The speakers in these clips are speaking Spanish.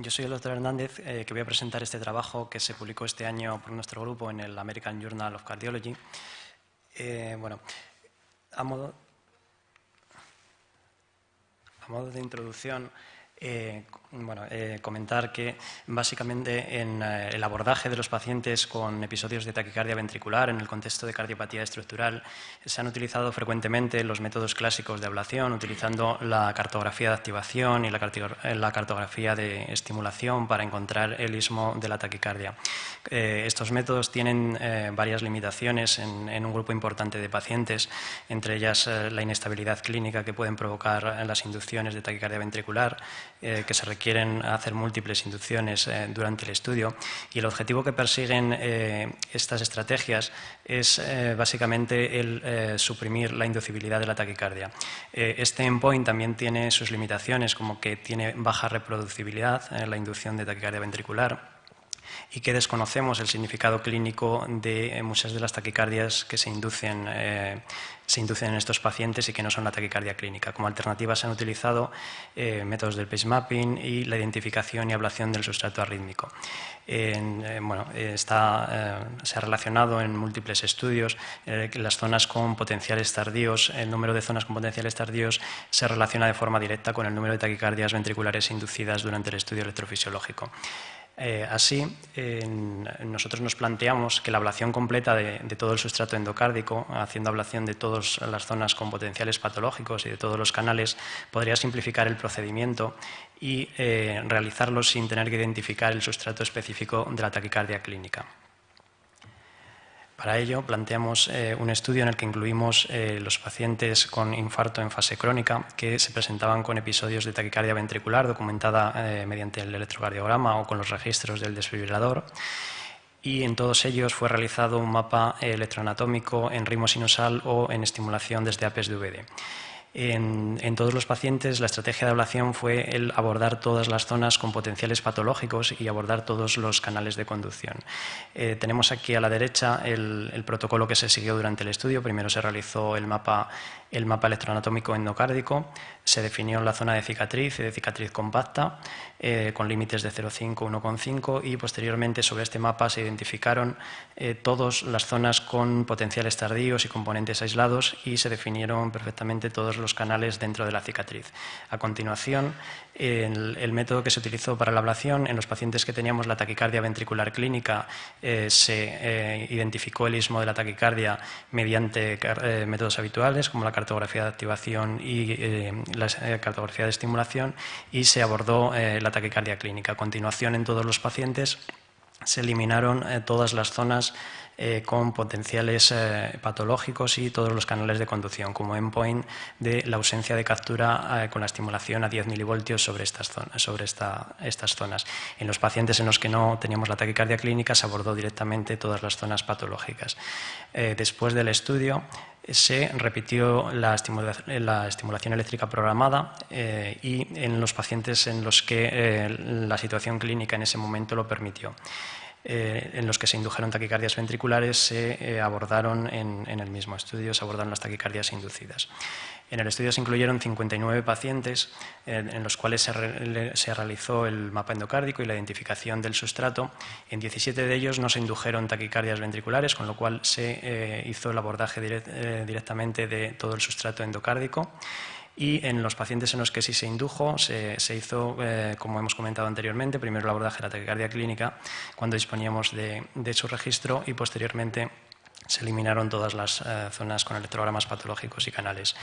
Yo soy el doctor Hernández, que voy a presentar este trabajo que se publicó este año por nuestro grupo en el American Journal of Cardiology. Bueno, a modo de introducción, comentar que básicamente en el abordaje de los pacientes con episodios de taquicardia ventricular en el contexto de cardiopatía estructural se han utilizado frecuentemente los métodos clásicos de ablación, utilizando la cartografía de activación y la cartografía de estimulación para encontrar el istmo de la taquicardia. Estos métodos tienen varias limitaciones en un grupo importante de pacientes, entre ellas la inestabilidad clínica que pueden provocar las inducciones de taquicardia ventricular, que se requieren hacer múltiples inducciones durante el estudio, y el objetivo que persiguen estas estrategias es básicamente el suprimir la inducibilidad de la taquicardia. Este endpoint también tiene sus limitaciones, como que tiene baja reproducibilidad en la inducción de taquicardia ventricular, y que desconocemos el significado clínico de muchas de las taquicardias que se inducen en estos pacientes y que no son la taquicardia clínica. Como alternativa se han utilizado métodos del pacemapping y la identificación y ablación del sustrato arrítmico. Se ha relacionado en múltiples estudios las zonas con potenciales tardíos. El número de zonas con potenciales tardíos se relaciona de forma directa con el número de taquicardias ventriculares inducidas durante el estudio electrofisiológico. Así, nosotros nos planteamos que la ablación completa de todo el sustrato endocárdico, haciendo ablación de todas las zonas con potenciales patológicos y de todos los canales, podría simplificar el procedimiento y realizarlo sin tener que identificar el sustrato específico de la taquicardia clínica. Para ello, planteamos un estudio en el que incluimos los pacientes con infarto en fase crónica que se presentaban con episodios de taquicardia ventricular documentada mediante el electrocardiograma o con los registros del desfibrilador, y en todos ellos fue realizado un mapa electroanatómico en ritmo sinusal o en estimulación desde APES-DVD. En todos los pacientes la estrategia de ablación fue el abordar todas las zonas con potenciales patológicos y abordar todos los canales de conducción. Tenemos aquí a la derecha el protocolo que se siguió durante el estudio. Primero se realizó el mapa electroanatómico endocárdico, se definió la zona de cicatriz y de cicatriz compacta con límites de 0,5, 1,5, y posteriormente sobre este mapa se identificaron todas las zonas con potenciales tardíos y componentes aislados y se definieron perfectamente todos los canales dentro de la cicatriz. A continuación, el método que se utilizó para la ablación en los pacientes que teníamos la taquicardia ventricular clínica, se identificó el istmo de la taquicardia mediante métodos habituales como la cartografía de activación y la cartografía de estimulación, y se abordó la taquicardia clínica. A continuación, en todos los pacientes se eliminaron todas las zonas con potenciales patológicos y todos los canales de conducción como endpoint de la ausencia de captura con la estimulación a 10 milivoltios sobre estas zonas. En los pacientes en los que no teníamos la taquicardia clínica se abordó directamente todas las zonas patológicas. Después del estudio se repitió la estimulación eléctrica programada y en los pacientes en los que la situación clínica en ese momento lo permitió. En los que se indujeron taquicardias ventriculares se abordaron en el mismo estudio, se abordaron las taquicardias inducidas. En el estudio se incluyeron 59 pacientes en los cuales se realizó el mapa endocárdico y la identificación del sustrato. En 17 de ellos no se indujeron taquicardias ventriculares, con lo cual se hizo el abordaje directamente de todo el sustrato endocárdico. Y en los pacientes en los que sí se indujo, se hizo, como hemos comentado anteriormente, primero el abordaje de la taquicardia clínica, cuando disponíamos de su registro, y posteriormente se eliminaron todas las zonas con electrogramas patológicos y canales.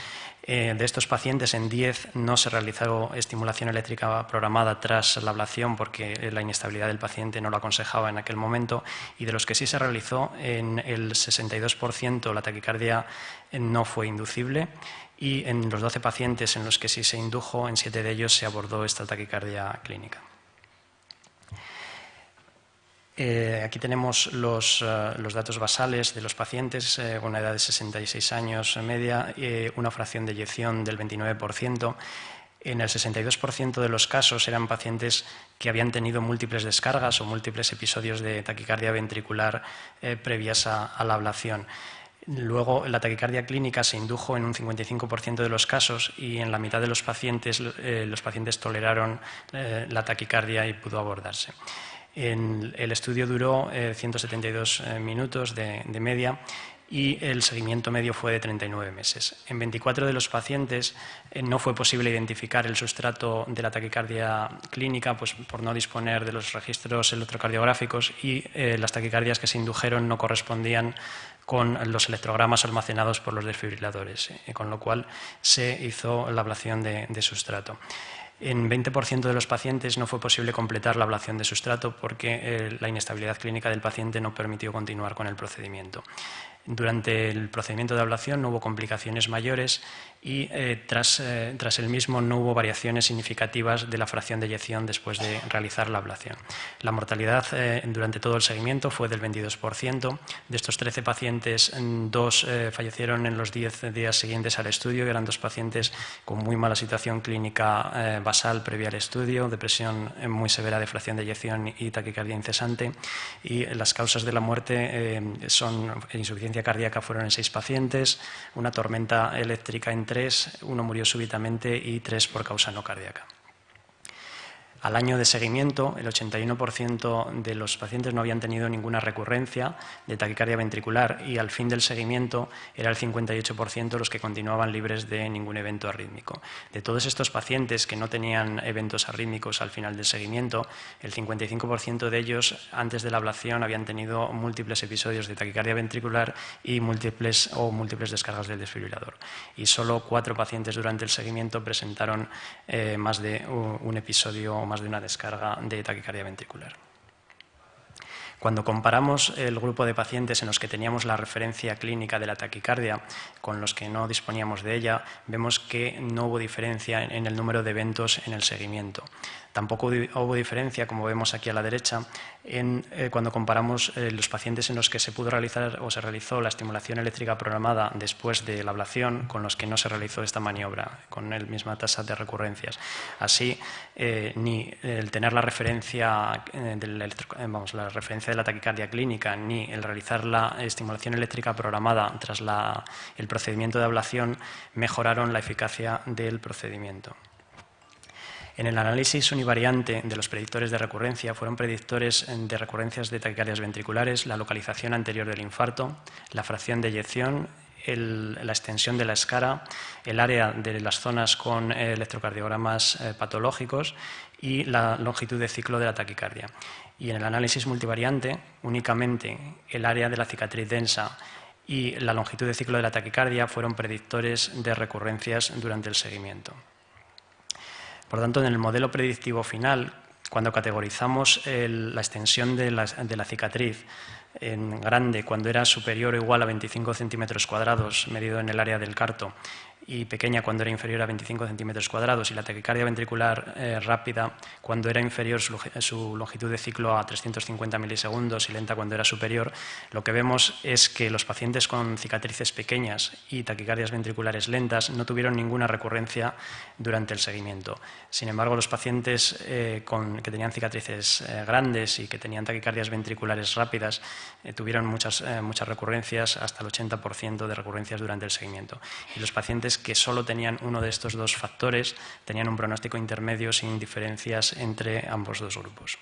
De estos pacientes, en 10 no se realizó estimulación eléctrica programada tras la ablación porque la inestabilidad del paciente no lo aconsejaba en aquel momento, y de los que sí se realizó, en el 62% la taquicardia no fue inducible, y en los 12 pacientes en los que sí se indujo, en 7 de ellos se abordó esta taquicardia clínica. Aquí tenemos los datos basales de los pacientes con una edad de 66 años media, una fracción de eyección del 29%. En el 62% de los casos eran pacientes que habían tenido múltiples descargas o múltiples episodios de taquicardia ventricular previas a la ablación. Luego, la taquicardia clínica se indujo en un 55% de los casos y en la mitad de los pacientes toleraron la taquicardia y pudo abordarse. El estudio duró 172 minutos de media y el seguimiento medio fue de 39 meses. En 24 de los pacientes no fue posible identificar el sustrato de la taquicardia clínica, pues por no disponer de los registros electrocardiográficos, y las taquicardias que se indujeron no correspondían con los electrogramas almacenados por los desfibriladores, con lo cual se hizo la ablación de sustrato. En 20% de los pacientes no fue posible completar la ablación de sustrato porque la inestabilidad clínica del paciente no permitió continuar con el procedimiento. Durante el procedimiento de ablación no hubo complicaciones mayores y tras el mismo no hubo variaciones significativas de la fracción de eyección después de realizar la ablación. La mortalidad durante todo el seguimiento fue del 22%. De estos 13 pacientes, 2 fallecieron en los 10 días siguientes al estudio, y eran 2 pacientes con muy mala situación clínica basal previa al estudio, depresión muy severa de fracción de eyección y taquicardia incesante. Y las causas de la muerte son insuficiencia cardíaca, fueron en 6 pacientes, una tormenta eléctrica en 3, 1 murió súbitamente y 3 por causa no cardíaca. Al año de seguimiento, el 81% de los pacientes no habían tenido ninguna recurrencia de taquicardia ventricular, y al fin del seguimiento era el 58% los que continuaban libres de ningún evento arrítmico. De todos estos pacientes que no tenían eventos arrítmicos al final del seguimiento, el 55% de ellos antes de la ablación habían tenido múltiples episodios de taquicardia ventricular y múltiples descargas del desfibrilador. Y solo 4 pacientes durante el seguimiento presentaron más de un episodio o más de una descarga de taquicardia ventricular. Cuando comparamos el grupo de pacientes en los que teníamos la referencia clínica de la taquicardia con los que no disponíamos de ella, vemos que no hubo diferencia en el número de eventos en el seguimiento. Tampoco hubo diferencia, como vemos aquí a la derecha, cuando comparamos los pacientes en los que se pudo realizar o se realizó la estimulación eléctrica programada después de la ablación con los que no se realizó esta maniobra, con la misma tasa de recurrencias. Así, ni el tener la referencia la referencia de la taquicardia clínica, ni el realizar la estimulación eléctrica programada tras el procedimiento de ablación mejoraron la eficacia del procedimiento. En el análisis univariante de los predictores de recurrencia fueron predictores de recurrencias de taquicardias ventriculares la localización anterior del infarto, la fracción de eyección, la extensión de la escara, el área de las zonas con electrocardiogramas patológicos y la longitud de ciclo de la taquicardia. Y en el análisis multivariante, únicamente el área de la cicatriz densa y la longitud de ciclo de la taquicardia fueron predictores de recurrencias durante el seguimiento. Por tanto, en el modelo predictivo final, cuando categorizamos la extensión de la cicatriz en grande cuando era superior o igual a 25 centímetros cuadrados medido en el área del carto, y pequeña cuando era inferior a 25 centímetros cuadrados, y la taquicardia ventricular rápida cuando era inferior su longitud de ciclo a 350 milisegundos y lenta cuando era superior, lo que vemos es que los pacientes con cicatrices pequeñas y taquicardias ventriculares lentas no tuvieron ninguna recurrencia durante el seguimiento. Sin embargo, los pacientes que tenían cicatrices grandes y que tenían taquicardias ventriculares rápidas tuvieron muchas recurrencias, hasta el 80% de recurrencias durante el seguimiento. Y los pacientes que solo tenían uno de estos 2 factores tenían un pronóstico intermedio sin diferencias entre ambos 2 grupos.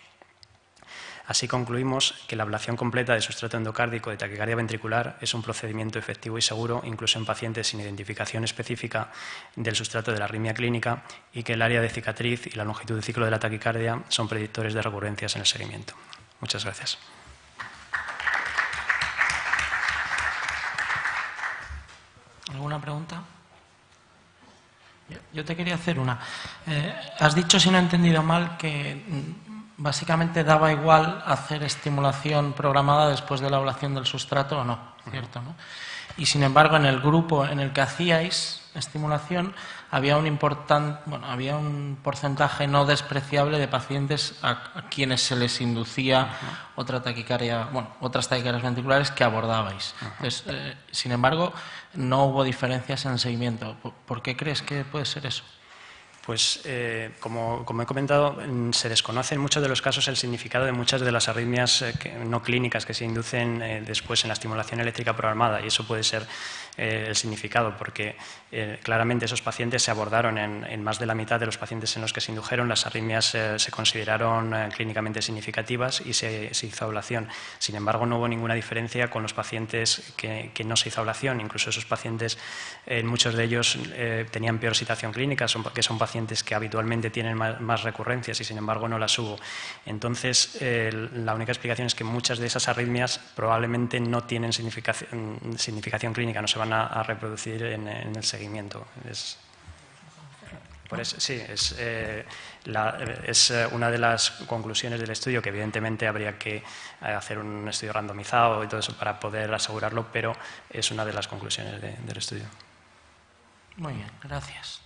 Así concluimos que la ablación completa de sustrato endocárdico de taquicardia ventricular es un procedimiento efectivo y seguro, incluso en pacientes sin identificación específica del sustrato de la arritmia clínica, y que el área de cicatriz y la longitud de ciclo de la taquicardia son predictores de recurrencias en el seguimiento. Muchas gracias. ¿Alguna pregunta? Yo te quería hacer una. Has dicho, si no he entendido mal, que básicamente daba igual hacer estimulación programada después de la ablación del sustrato o no, ¿cierto? ¿No? Y sin embargo, en el grupo en el que hacíais estimulación había un porcentaje no despreciable de pacientes a quienes se les inducía otras taquicardias ventriculares que abordabais. Entonces, sin embargo, no hubo diferencias en el seguimiento. ¿Por qué crees que puede ser eso? Pues, como he comentado, se desconoce en muchos de los casos el significado de muchas de las arritmias no clínicas que se inducen después en la estimulación eléctrica programada, y eso puede ser el significado, porque claramente esos pacientes se abordaron en más de la mitad de los pacientes en los que se indujeron, las arritmias se consideraron clínicamente significativas y se hizo ablación. Sin embargo, no hubo ninguna diferencia con los pacientes que no se hizo ablación. Incluso esos pacientes, muchos de ellos tenían peor situación clínica, que son pacientes que habitualmente tienen más recurrencias y sin embargo no las hubo. Entonces, la única explicación es que muchas de esas arritmias probablemente no tienen significación clínica, no se van a reproducir en el seguimiento. Sí, es una de las conclusiones del estudio, que evidentemente habría que hacer un estudio randomizado y todo eso para poder asegurarlo, pero es una de las conclusiones del estudio. Muy bien, gracias.